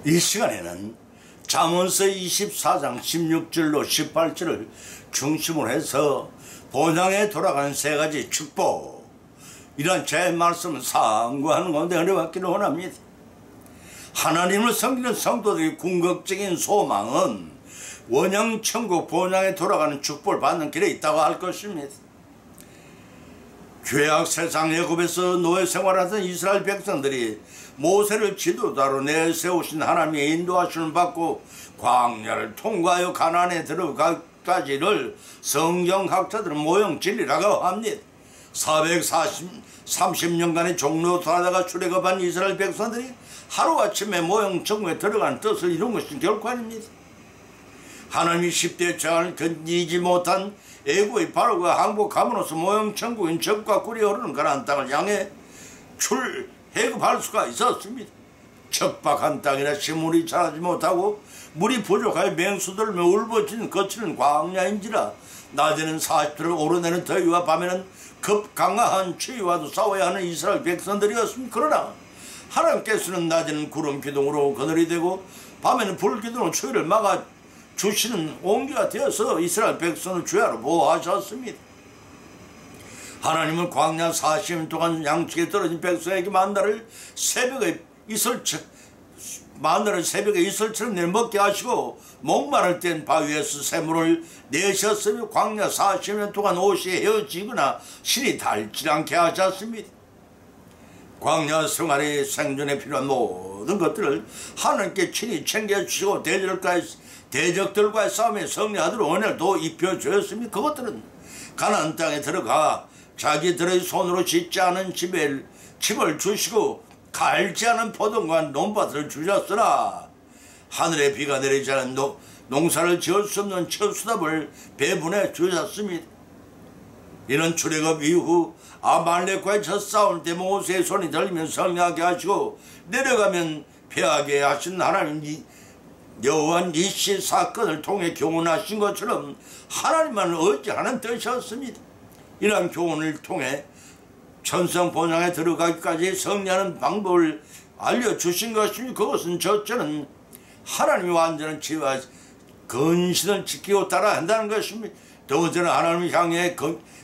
이 시간에는 잠언서 24장 16절로 18절을 중심으로 해서 본향에 돌아가는 세 가지 축복, 이런 제 말씀을 상고하는 가운데 은혜받기를 원합니다. 하나님을 섬기는 성도들의 궁극적인 소망은 원형 천국 본향에 돌아가는 축복을 받는 길에 있다고 할 것입니다. 죄악 세상 애굽에서 노예 생활하던 이스라엘 백성들이 모세를 지도자로 내세우신 하나님의 인도하심을 받고 광야를 통과하여 가나안에 들어가기를 성경학자들은 모형 진리라고 합니다. 430년간의 종로하다가 출애굽한 이스라엘 백성들이 하루아침에 모형 천국에 들어가는 뜻을 이룬 것이 결코 아닙니다. 하나님이 10대 재앙을 견디지 못한 애굽의 바로가 항복함으로써 모형 천국인 적과 꿀이 흐르는 가나안 땅을 향해 해급할 수가 있었습니다. 척박한 땅이라 식물이 자라지 못하고 물이 부족하여 맹수들며 울부짖는 거칠은 광야인지라 낮에는 40도를 오르내는 더위와 밤에는 급강한 추위와도 싸워야 하는 이스라엘 백성들이었습니다. 그러나 하나님께서는 낮에는 구름 기둥으로 그늘이 되고 밤에는 불 기둥으로 추위를 막아 주시는 온기가 되어서 이스라엘 백성을 주야로 보호하셨습니다. 하나님은 광야 40년 동안 양측에 떨어진 백성에게 만나를 새벽에 이슬처럼 내먹게 하시고 목마를 땐 바위에서 샘물을 내셨으며 광야 40년 동안 옷이 헤어지거나 실이 닳지 않게 하셨습니다. 광야 생활의 생존에 필요한 모든 것들을 하나님께 친히 챙겨주시고 대적들과의 싸움에 승리하도록 은혜도 입혀주었으며 그것들은 가나안 땅에 들어가 자기들의 손으로 짓지 않은 집을 주시고 갈지 않은 포도과 논밭을 주셨으나 하늘에 비가 내리지 않은 농사를 지을 수 없는 처수답을 배분해 주셨습니다. 이는 출애굽 이후 아말렉과의 첫 싸울 때 모세의 손이 들리면 승리하게 하시고 내려가면 패하게 하신 하나님 여호와 니시 사건을 통해 교훈하신 것처럼 하나님만 의지하는 뜻이었습니다. 이러한 교훈을 통해 천성 본향에 들어가기까지 승리하는 방법을 알려주신 것이니 그것은 첫째는 하나님의 완전한 지혜와 근신을 지키고 따라야 한다는 것입니다. 두 번째는 하나님을 향해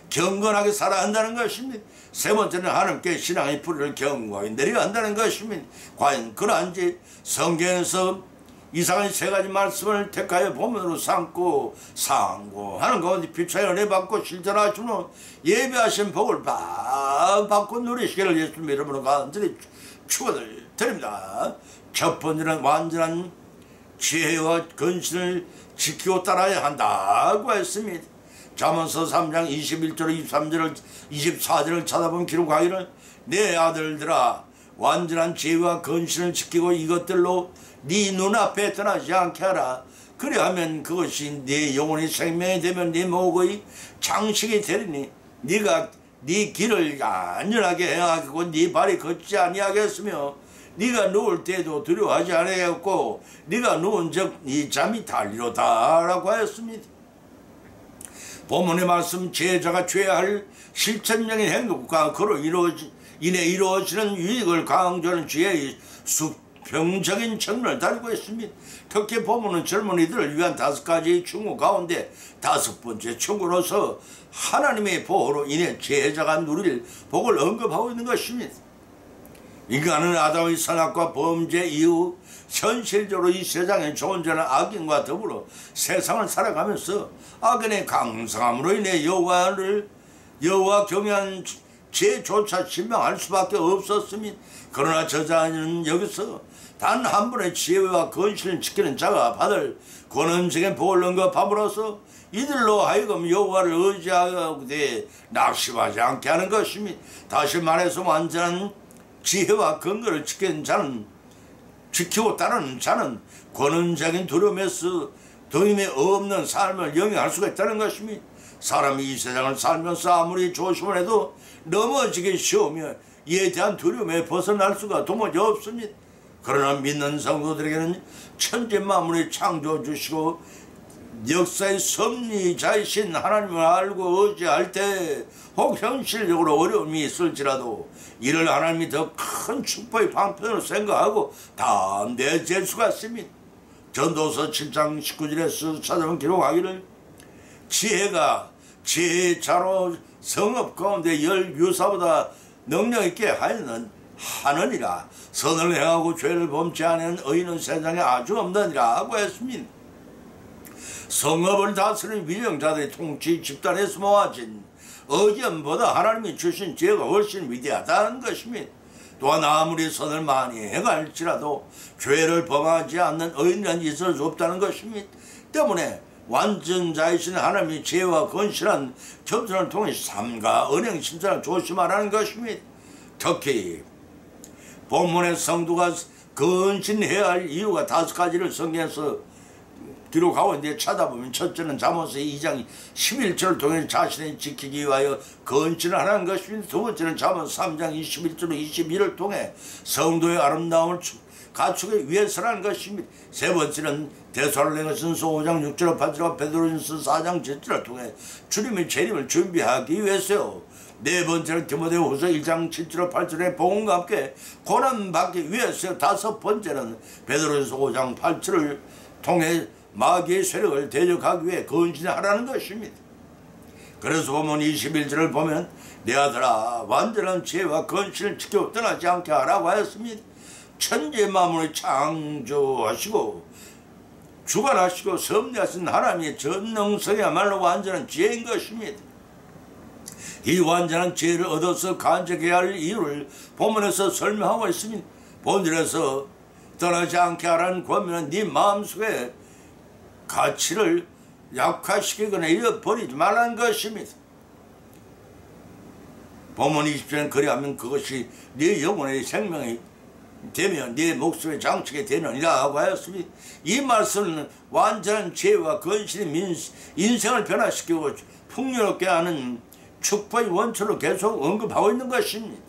경건하게 살아야 한다는 것입니다. 세 번째는 하나님께 신앙의 뿌리를 견고하게 내려야 한다는 것입니다. 과연 그러한지 성경에서 이상한 세 가지 말씀을 택하여 본문으로 삼고 상고하는 가운데 피차에 은혜 받고 실천하시면 예배하신 복을 받고 누리시기를 예수님 이름으로 간절히 축원드립니다. 첫 번째는 완전한 지혜와 근신을 지키고 따라야 한다고 했습니다. 잠언서 3장 21절 24절을 찾아본 기록하기를 내 아들들아 완전한 지혜와 근신을 지키고 이것들로 네 눈앞에 떠나지 않게 하라. 그리하면 그것이 네 영혼의 생명이 되면 네 목의 장식이 되리니 네가 네 길을 안전하게 행하고 네 발이 걷지 아니하겠으며 네가 누울 때도 두려워하지 아니하겠고 네가 누운 적 네 잠이 달리로다 라고 하였습니다. 본문의 말씀 제자가 취해야 할 실천적인 행동과 그로 인해 이루어지는 유익을 강조하는 지혜의 수평적인 측면을 다루고 있습니다. 특히 본문은 젊은이들을 위한 5가지 충고 가운데 5번째 충고로서 하나님의 보호로 인해 제자가 누릴 복을 언급하고 있는 것입니다. 인간은 아담의 선악과 범죄 이후 현실적으로 이 세상에 존재하는 악인과 더불어 세상을 살아가면서 악인의 강성함으로 인해 여호와 경외하는 죄조차 실망할 수밖에 없었습니다. 그러나 저자는 여기서 단 한 번의 지혜와 근신을 지키는 자가 받을 권한적인 복을 언급함으로써 이들로 하여금 여호와를 의지하되 낙심하지 않게 하는 것입니다. 다시 말해서 완전한 지혜와 근거를 지키고 따르는 자는 권한적인 두려움에서 도움이 없는 삶을 영위할 수가 있다는 것입니다. 사람이 이 세상을 살면서 아무리 조심을 해도 넘어지기 쉬우며 이에 대한 두려움에 벗어날 수가 도무지 없습니다. 그러나 믿는 성도들에게는 천지 만물을 창조해 주시고 역사의 섭리자이신 하나님을 알고 의지할 때 혹 현실적으로 어려움이 있을지라도 이를 하나님이 더 큰 축복의 방편으로 생각하고 다 내줄 수가 있습니다. 전도서 7장 19절에서 찾아본 기록하기를 지혜가 지혜자로 성읍 가운데 열 유사보다 능력있게 하느니라. 선을 행하고 죄를 범치 않은 의인은 세상에 아주 없느니라고 했습니다. 성읍을 다스리는 위정자들의 통치 집단에서 모아진 의견보다 하나님이 주신 지혜가 훨씬 위대하다는 것입니다. 또한 아무리 선을 많이 행할지라도 죄를 범하지 않는 의인은 있을 수 없다는 것입니다. 때문에 완전자이신 하나님의 지혜와 건실한 겸손을 통해 삶과 은행 심사를 조심하라는 것입니다. 특히 본문의 성도가 건신해야 할 이유가 5가지를 성경에서 기록하고 있는데 찾아보면 첫째는 잠언서 2장 11절을 통해 자신을 지키기 위하여 건신을 하는 것입니다. 두 번째는 잠언서 3장 21절 22를 통해 성도의 아름다움을 갖추기 위해서라는 것입니다. 세 번째는 데살로니가전서 5장 6절 8절 베드로전서 4장 7절을 통해 주님의 재림을 준비하기 위해서요. 네 번째는 디모데후서 1장 7절 8절의 복음과 함께 고난받기 위해서요. 다섯 번째는 베드로전서 5장 8절을 통해 마귀의 세력을 대적하기 위해 건신하라는 것입니다. 그래서 보면 21절을 보면 내 아들아 완전한 지혜와 건신을 지켜 떠나지 않게 하라고 하였습니다. 천지의 만물을 창조하시고 주관하시고 섭리하신 하나님의 전능성이야말로 완전한 지혜인 것입니다. 이 완전한 지혜를 얻어서 간직해야 할 이유를 본문에서 설명하고 있습니다. 본절에서 떠나지 않게 하라는 권면은 네 마음속에 가치를 약화시키거나 잃어버리지 말라는 것입니다. 본문 20절은 그리하면 그것이 네 영혼의 생명이 되면 네 목숨의 장축이 되느니라 하고 하였습니다. 이 말씀은 완전한 지혜와 건실이 인생을 변화시키고 풍요롭게 하는 축복의 원천으로 계속 언급하고 있는 것입니다.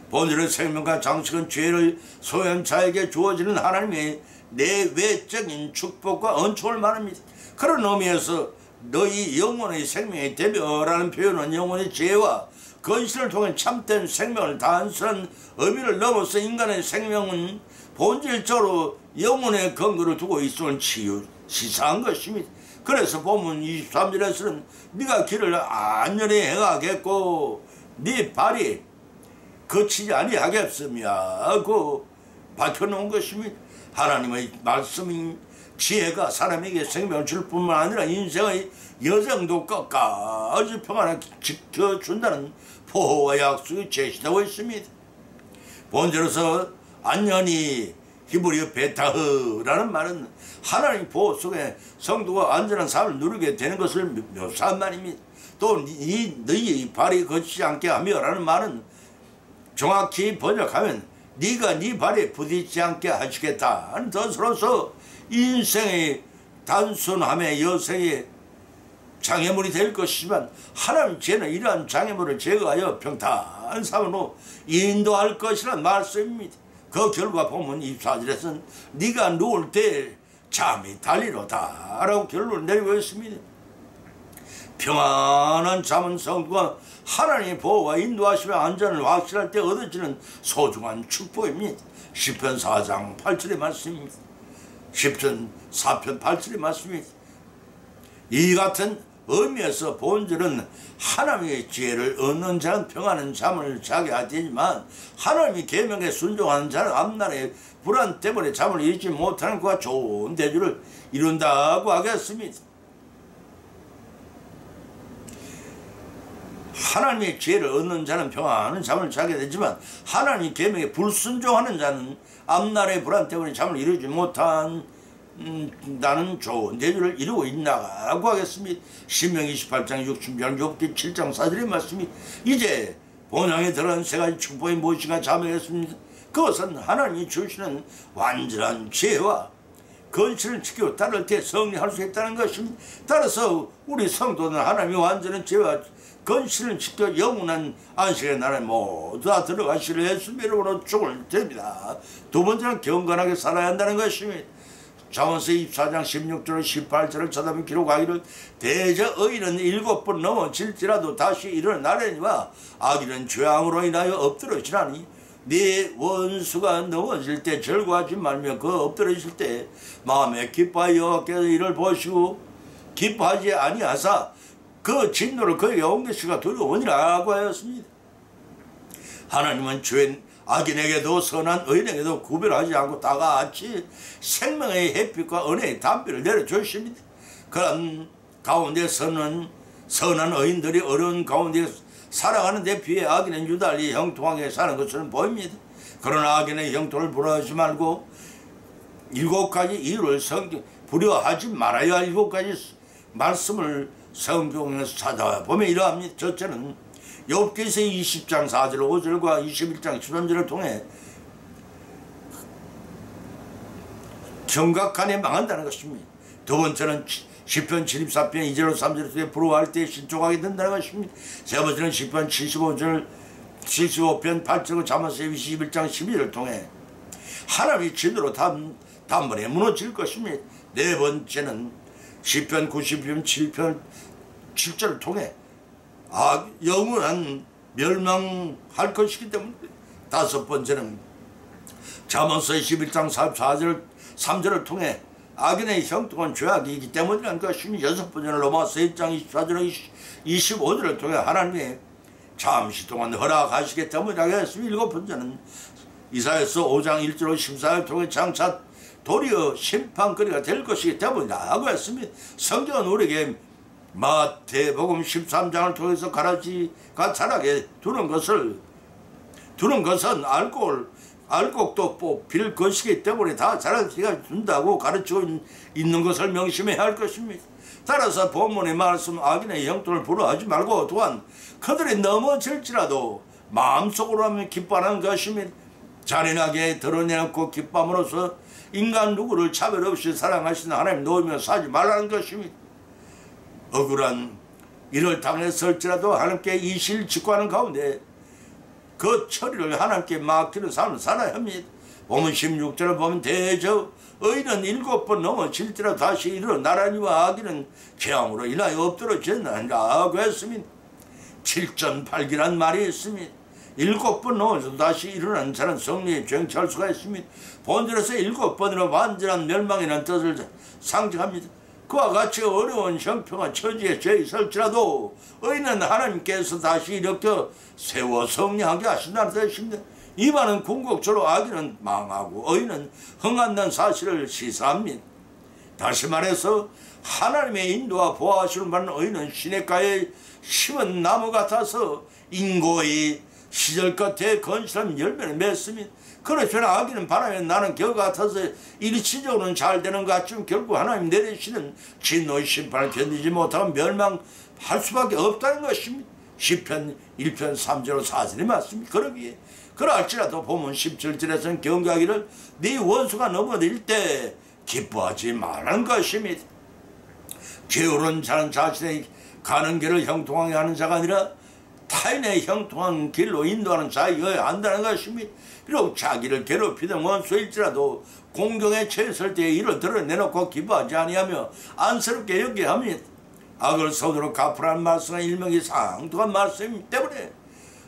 본질의 생명과 장식은 죄를 소유한 자에게 주어지는 하나님의 내외적인 축복과 은총을 말합니다. 그런 의미에서 너희 영혼의 생명의 대별하는 표현은 영혼의 지혜와 건실을 통해 참된 생명을 단순한 의미를 넘어서 인간의 생명은 본질적으로 영혼의 근거를 두고 있음을 시사한 것입니다. 그래서 본문 23절에서는 네가 길을 안전히 행하겠고 네 발이 거치지 아니하겠으며 하고 밝혀놓은 것입니다. 하나님의 말씀인 지혜가 사람에게 생명을 줄 뿐만 아니라 인생의 여정도 끝까지 평안을 지켜준다는 보호와 약속이 제시되고 있습니다. 본절에서 안전히 히브리어 베타흐라는 말은 하나님 보호 속에 성도가 안전한 삶을 누리게 되는 것을 묘사한 말입니다. 또 너희 발이 거치지 않게 하며 라는 말은 정확히 번역하면 네가 네 발에 부딪히지 않게 하시겠다는 뜻으로서 인생의 단순함의 여생의 장애물이 될 것이지만 하나님 죄는 이러한 장애물을 제거하여 평탄한 삶으로 인도할 것이라는 말씀입니다. 그 결과 보면 24절에서는 네가 누울 때 잠이 달리로다 라고 결론을 내리고 있습니다. 평안한 잠은 성도가 하나님의 보호와 인도하시며 안전을 확실할 때 얻어지는 소중한 축복입니다. 시편 4장 8절의 말씀입니다. 시편 4편 8절의 말씀입니다. 이 같은 의미에서 본질은 하나님의 지혜를 얻는 자는 평안한 잠을 자게 하지만 하나님의 계명에 순종하는 자는 앞날의 불안 때문에 잠을 이루지 못하는 그와 좋은 대주를 이룬다고 하겠습니다. 하나님의 지혜를 얻는 자는 평안한 잠을 자게 되지만 하나님의 계명에 불순종하는 자는 앞날의 불안 때문에 잠을 이루지 못한 나는 좋은 대주를 이루고 있나고 하겠습니다. 신명기 28장 60절 욥기 7장 4절의 말씀이 이제 본향에 들어간 세 가지 축복이 무엇인가 자명했습니다. 그것은 하나님이 주시는 완전한 지혜와 건실을 지키고 따를 때 성리할 수 있다는 것입니다. 따라서 우리 성도는 하나님이 완전한 지혜와 건실을 지켜 영원한 안식의 나라에 모두 다 들어가시려 예수님 이름으로 축을 드립니다. 두 번째는 경건하게 살아야 한다는 것입니다. 잠언서 24장 16절 18절을 쳐다보면 기록하기를 대저 의인은 7번 넘어질지라도 다시 일어나려니와 악인은 죄악으로 인하여 엎드러지라니 네 원수가 넘어질 때 절구하지 말며 그 엎드러질 때 마음에 기뻐하여 여호와께서 이를 보시고 기뻐하지 아니하사 그 진노를 그에게 옮기시가 두려우니라고 하였습니다. 하나님은 죄인 악인에게도 선한 의인에게도 구별하지 않고 다같이 생명의 햇빛과 은혜의 담비를 내려주십니다. 그런 가운데서는 선한 의인들이 어려운 가운데 살아가는데 비해 악인은 유달리 형통하게 사는 것처럼 보입니다. 그러나 악인의 형통을 부러워하지 말고 7가지 이유를 부려하지 말아야 할 7가지 말씀을 성경에서 찾아보면 이러합니다. 첫째는 욥기서 20장 4절 5절과 21장 13절을 통해 경각하니 망한다는 것입니다. 두 번째는 시편 74편 2절로 3절을 통해 부러워할 때 신족하게 된다는 것입니다. 세 번째는 시편 75편 8절과 잠언서 21장 12절을 통해 하나님이 진으로 단번에 무너질 것입니다. 네 번째는 시편 92편 7편 7절을 통해 영원한 멸망할 것이기 때문에 다섯 번째는 잠언서 11장 44절 3절을 통해 악인의 형통한 죄악이기 때문이라는 것입니다. 여섯 번째는 로마서 1장 24절 25절을 통해 하나님의 잠시 동안 허락하시기 때문이라고 했습니다. 일곱 번째는 이사야서 5장 1절 14절을 통해 장차 도리어 심판거리가 될 것이기 때문이라고 했습니다. 성경은 우리에게 마태복음 13장을 통해서 가라지가자라게 두는 것은 알곡도 뽑힐 것이기 때문에 다 자라게 준다고 가르치고 있는 것을 명심해야 할 것입니다. 따라서 본문의 말씀 악인의 형통을 부러워하지 말고 또한 그들이 넘어질지라도 마음속으로 하면 기뻐하는 것입니다. 잔인하게 드러내놓고 기뻐함으로써 인간 누구를 차별 없이 사랑하시는 하나님 놓으며 사지 말라는 것입니다. 억울한 일을 당했을지라도 하나님께 이실 직구하는 가운데 그 처리를 하나님께 맡기는 삶을 살아야 합니다. 보면 16절을 보면 대저 의인은 7번 넘어질지라도 다시 일어나라니와 악인은 재앙으로 인하여 엎드러졌나니라고 했습니다. 7.8기란 말이 있습니다. 7번 넘어져도 다시 일어나는 자는 성리에 정치할 수가 있습니다. 본절에서 7번으로 완전한 멸망이라는 뜻을 상징합니다. 그와 같이 어려운 형평한 처지에 죄 있을지라도 의인은 하나님께서 다시 일으켜 세워 성리하게 하신다는 뜻입니다. 이 말은 궁극적으로 악인은 망하고 의인은 흥한다는 사실을 시사합니다. 다시 말해서 하나님의 인도와 보호하시는 받는 의인은 시냇가에 심은 나무 같아서 인고의 시절 끝에 건실한 열매를 맺습니다. 그렇지만 악인은 바람에 나는 겨우 같아서 일시적으로는 잘 되는 것 같지만 결국 하나님 내리시는 진노의 심판을 견디지 못하고 멸망할 수밖에 없다는 것입니다. 시편 1편 3절 4절이 맞습니다. 그러기에 그럴지라도 보면 17절에서는 경고하기를 네 원수가 넘어질 때 기뻐하지 말라는 것입니다. 게으른 자는 자신의 가는 길을 형통하게 하는 자가 아니라 타인의 형통한 길로 인도하는 자이어야 한다는 것입니다. 비록 자기를 괴롭히던 원수일지라도 공경에 처했을 때에 이를 드러내놓고 기뻐하지 아니하며 안쓰럽게 여겨야 합니다. 악을 손으로 갚으라는 말씀은 일명이 상통한 말씀이기 때문에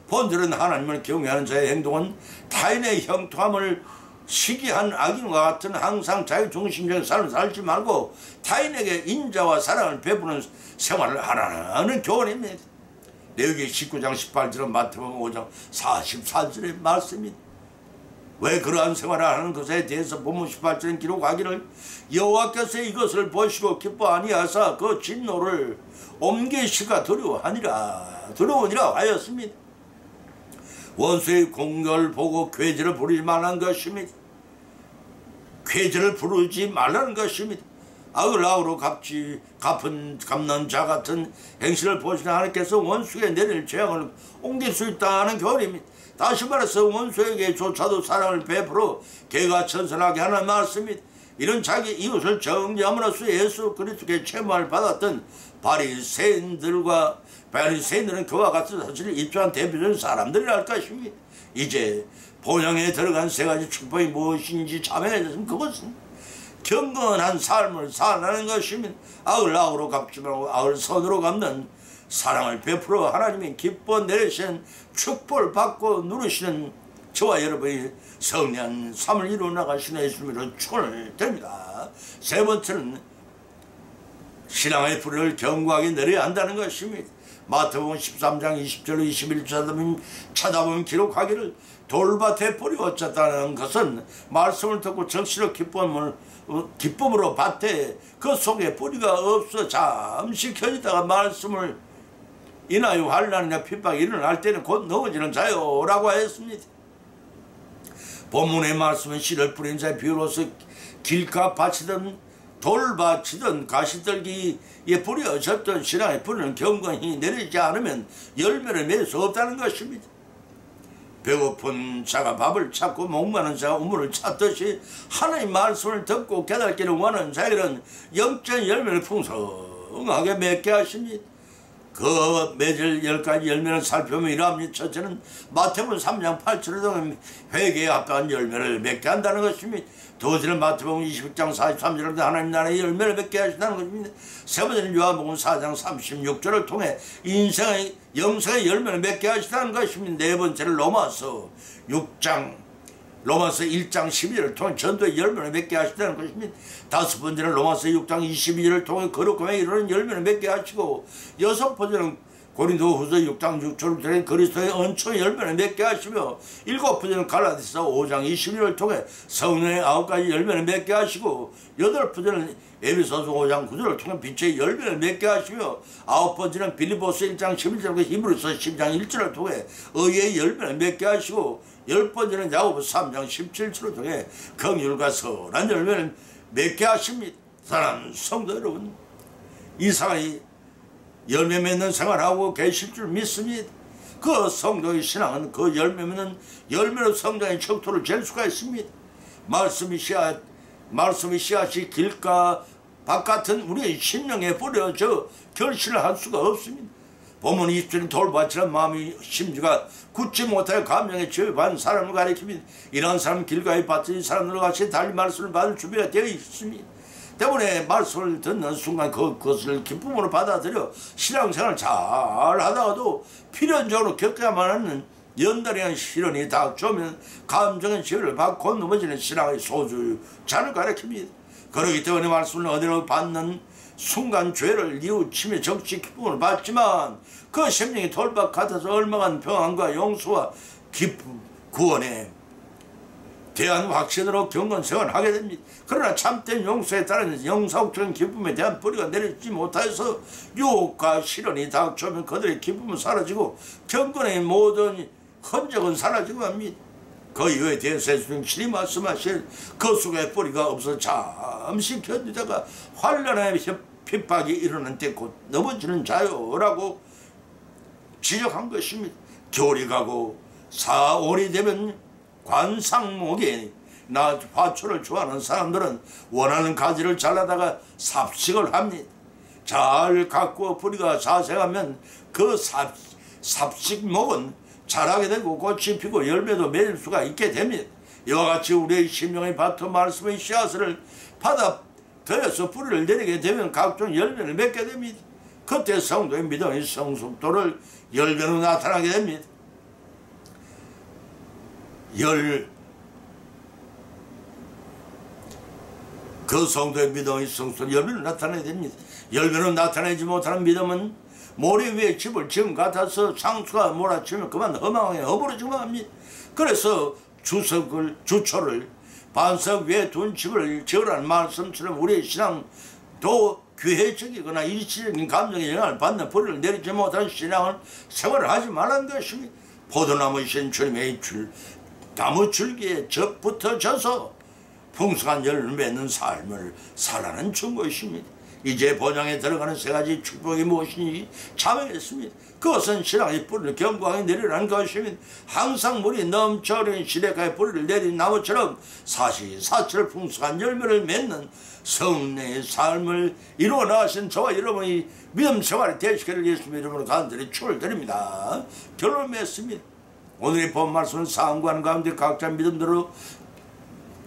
본질은 하나님을 경외하는 자의 행동은 타인의 형통함을 시기한 악인과 같은 항상 자유중심적인 삶을 살지 말고 타인에게 인자와 사랑을 베푸는 생활을 하라는 교훈입니다. 레위기 19장 18절은 마태복음 5장 44절의 말씀입니다. 왜 그러한 생활을 하는 것에 대해서 본문 18절은 기록하기를 여호와께서 이것을 보시고 기뻐 아니하사 그 진노를 옮기시가 두려우니라 하였습니다. 원수의 공격을 보고 궤제를 부르지 말라는 것입니다. 궤제를 부르지 말라는 것입니다. 악을 악으로 갚는 자 같은 행실을 보시는 하나님께서 원수에 내릴 재앙을 옮길 수 있다는 교훈입니다. 다시 말해서 원수에게조차도 사랑을 베풀어 개가 천선하게 하는 말씀입니다. 이런 자기 이웃을 정죄함으로써 예수 그리스도께 채무를 받았던 바리새인들은 그와 같은 사실을 입증한 대표적인 사람들이랄 것입니다. 이제 본향에 들어간 세 가지 축복이 무엇인지 자명해졌으면 그것은 경건한 삶을 살라는 것이면 악을 악으로 갚지 말고 악을 선으로 갚는 사랑을 베풀어 하나님이 기뻐 내리신 축복을 받고 누리시는 저와 여러분이 성리한 삶을 이루어 나가시는 예수님으로 축원을 드립니다. 세 번째는 신앙의 뿌리를 견고하게 내려야 한다는 것입니다. 마태복음 13장 20절 21절 찾아보면 기록하기를 돌밭에 뿌리 어쩌다는 것은 말씀을 듣고 적시로 기쁨으로 밭에 그 속에 뿌리가 없어 잠시 켜지다가 말씀을 인하여 환난이나 핍박이 일어날 때는 곧 넘어지는 자요라고 했습니다. 본문의 말씀은 씨를 뿌린 자의 비유로서 길가 밭이든 돌밭이든 가시떨기에 뿌려졌던 신앙의 뿌리는 경건히 내리지 않으면 열매를 맺을 수 없다는 것입니다. 배고픈 자가 밥을 찾고 목마른 자가 우물을 찾듯이 하나님 말씀을 듣고 깨닫기를 원하는 자에게는 영적 열매를 풍성하게 맺게 하십니다. 그 맺을 10가지 열매를 살펴보면 이러합니다. 첫째는 마태복음 3장 8절에 보면 회개에 합당한 열매를 맺게 한다는 것입니다. 두 번째는 마태복음 20장 43절에 하나님 나라의 열매를 맺게 하신다는 것입니다. 세 번째는 요한복음 4장 36절을 통해 인생의 영생의 열매를 맺게 하신다는 것입니다. 네 번째는 로마서 1장 12절을 통해 전도의 열매를 맺게 하신다는 것입니다. 다섯 번째는 로마서 6장 22절을 통해 거룩함에 이르는 열매를 맺게 하시고 여섯 번째는 고린도후서 6장 6절을 통해 그리스도의恩초의 열매를 맺게 하시며 일곱 번째는 갈라디아서 5장 21절을 통해 성령의 9가지 열매를 맺게 하시고 여덟 번째는 에베소서 5장 9절을 통해 빛의 열매를 맺게 하시며 아홉 번째는 빌립보서 1장 11절과 히브리서 10장 1절을 통해 의의 열매를 맺게 하시고 열 번째는 야고보서 3장 17절을 통해 긍휼과 선한 열매를 맺게 하십니다. 사랑하는 성도 여러분, 이상하게 열매 맺는 생활하고 계실 줄 믿습니다. 그 성도의 신앙은 그 열매 맺는 열매로 성장의 척도를 잴 수가 있습니다. 말씀이 씨앗이 길가 바깥은 우리의 심령에 뿌려져 결실을 할 수가 없습니다. 본문 20절은 돌밭이란 마음이 심지가 굳지 못하여 감정에 죄반 사람을 가리킵니다. 이런 사람 길가에 밭은 사람들과 같이 달리 말씀을 받을 준비가 되어 있습니다. 때문에 말씀을 듣는 순간 그것을 기쁨으로 받아들여 신앙생활을 잘 하다가도 필연적으로 겪어야만 하는 연달이한 시련이 닥쳐오면 감정의 지혜를 받고 넘어지는 신앙의 소주잔을 가리킵니다. 그렇기 때문에 말씀을 어디로 받는 순간 죄를 뉘우치며 적시 기쁨을 받지만 그 심령이 돌밭 같아서 얼마간 평안과 용서와 기쁨, 구원에 대한 확신으로 경건생활을 하게 됩니다. 그러나 참된 용서에 따른 영사옥적인 기쁨에 대한 뿌리가 내리지 못하여서 유혹과 시련이 닥쳐오면 그들의 기쁨은 사라지고 경건의 모든 흔적은 사라지고 합니다. 그 이유에 대해서 예수님 친히 말씀하실 그 속에 뿌리가 없어 잠시 견디다가 환난의 핍박이 일어난 때 곧 넘어지는 자요라고 지적한 것입니다. 겨울이 가고 사월이 되면 관상목에 화초를 좋아하는 사람들은 원하는 가지를 잘라다가 삽식을 합니다. 잘 가꾸어 뿌리가 자생하면 그 삽식목은 자라게 되고 꽃이 피고 열매도 맺을 수가 있게 됩니다. 이와 같이 우리의 심령의 밭은 말씀의 씨앗을 받아들여서 뿌리를 내리게 되면 각종 열매를 맺게 됩니다. 그때 성도의 믿음의 성숙도를 열매로 나타나게 됩니다. 그 성도의 믿음의 성숙도를 열매로 나타나게 됩니다. 열매로 나타내지 못하는 믿음은 모래 위에 집을 지은 것 같아서 상수가 몰아치면 그만 허망하게 허물어지만 합니다. 그래서 주초를 반석 위에 둔 집을 지으라는 말씀처럼 우리의 신앙도 귀회적이거나 일시적인 감정에 영향을 받는 뿌리를 내리지 못하는 신앙을 생활을 하지 말라는 것입니다. 포도나무 신주님의 나무 줄기에 접붙어 져서 풍성한 열을 맺는 삶을 살라는 증거이십니다. 이제 본향에 들어가는 세 가지 축복이 무엇이니 자명했습니다. 그것은 신앙의 뿌리를 견고하게 내리라는 것입니다. 항상 물이 넘쳐 흐르는 시냇가에 뿌리를 내린 나무처럼 사시사철 풍성한 열매를 맺는 성령의 삶을 이루어 나가신 저와 여러분이 믿음 생활이 되시기를 예수님 이름으로 간절히 축을 드립니다. 결론을 맺습니다. 오늘의 본 말씀은 상관 가운데 각자 믿음대로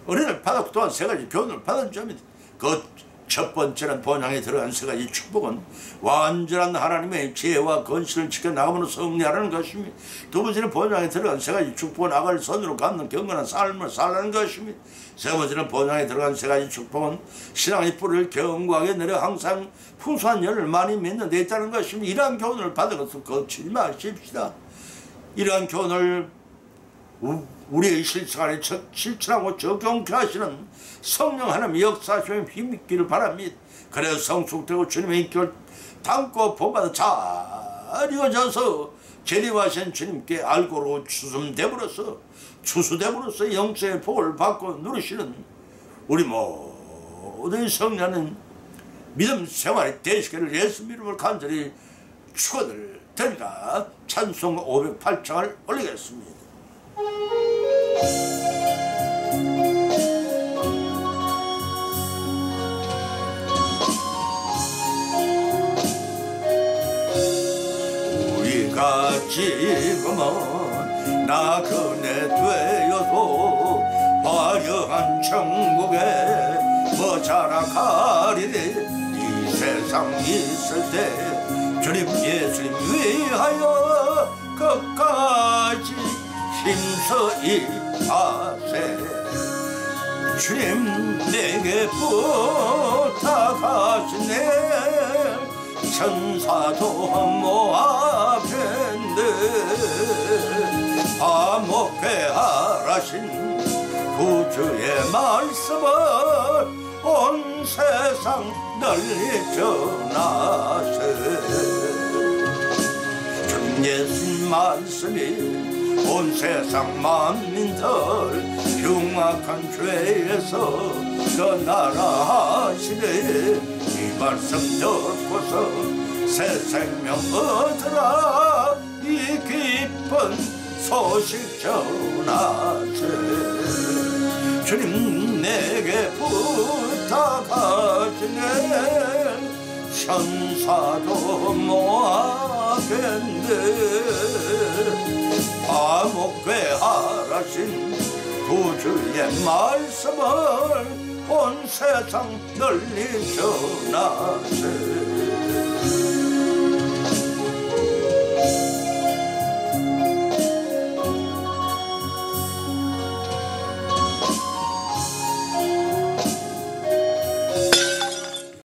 은혜를 받았고 또한 세 가지 교훈을 받은 점입니다. 그 첫 번째는 본향에 들어간 세 가지 축복은 완전한 하나님의 지혜와 건실을 지켜나가므로 승리하라는 것입니다. 두 번째는 본향에 들어간 세 가지 축복은 악을 선으로 갚는 경건한 삶을 살라는 것입니다. 세 번째는 본향에 들어간 세 가지 축복은 신앙의 뿌리를 견고하게 내려 항상 풍성한 열을 많이 맺는 데 있다는 것입니다. 이러한 교훈을 받은 것을 거치지 마십시다. 이러한 교훈을 우리의 실생활에 실천하고 적용케 하시는 성령 하나님의 역사하심에 힘있기를 바랍니다. 그래서 성숙되고 주님의 인격을 담고 본받아 잘 이어져서 재림하신 주님께 알고로 추수됨으로써 영생의 복을 받고 누리시는 우리 모든 성령은 믿음 생활의 되시기를 예수 이름으로 간절히 축원을 드리라. 찬송 508장을 올리겠습니다. 우리가 지금은 나그네 되어도 화려한 천국에 자라가리니 이 세상 있을 때 주님 예수님 위하여 끝까지 힘서이 하세. 주님 내게 부탁하시네. 천사도 모아겠네. 화목해 하라신 구주의 말씀을 온 세상 널리 전하세. 주님 예수님 말씀이 온 세상 만민들 흉악한 죄에서 떠나라 하시네. 이 말씀 듣고서 새 생명 얻으라. 이 깊은 소식 전하세. 주님 내게 부탁하시네. 천사도 모아겠네. 화목해 하라신 구주의 말씀을 온 세상 널리 전하세.